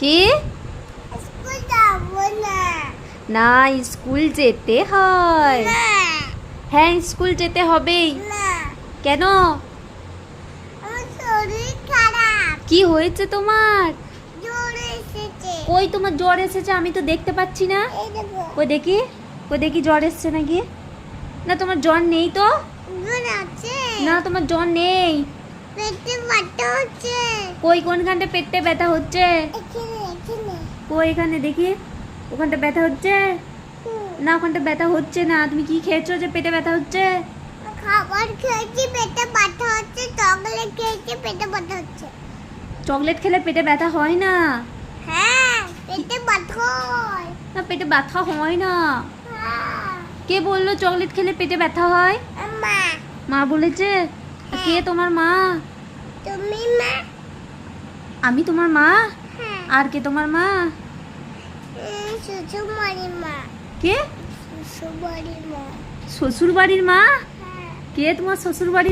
কি? স্কুল যাবো না। না, স্কুল যেতে হয়। না হ্যাঁ, স্কুল যেতে হবেই। না, কেন? আমার শরীর খারাপ, কি হয়েছে তোমার? জ্বর এসেছে। কই তোমার জ্বর এসেছে? আমি তো দেখতে পাচ্ছি না। এই দেখো, কই দেখি জ্বর এসছে নাকি। না, তোমার জ্বর নেই তো। জ্বর আছে। না, তোমার জ্বর নেই। পেটে ব্যথা হচ্ছে। কই কোনখানটা পেটে ব্যথা হচ্ছে? এখানে এখানে। কই এখানে দেখি। ওখানটা ব্যথা হচ্ছে? না, ওখানটা ব্যথা হচ্ছে না। তুমি কি খেয়েছো যে পেটে ব্যথা হচ্ছে? খাবার খেয়েছি পেটে ব্যথা হচ্ছে, চকলেট খেয়েছি পেটে ব্যথা হচ্ছে। চকলেট খেলে পেটে ব্যথা হয় না। হ্যাঁ, পেটে ব্যথা হয়। না, পেটে ব্যথা হয় না। হ্যাঁ, কে বললো চকলেট খেলে পেটে ব্যথা হয়? আম্মা। মা বলেছে? কে তোমার মা? তুমি মা? আমি তোমার মা? হ্যাঁ। আর কে তোমার মা? শ্বশুরবাড়ি মা। কে? শ্বশুরবাড়ি মা। শ্বশুর বাড়ির মা? হ্যাঁ। কে তোমার শ্বশুর বাড়ির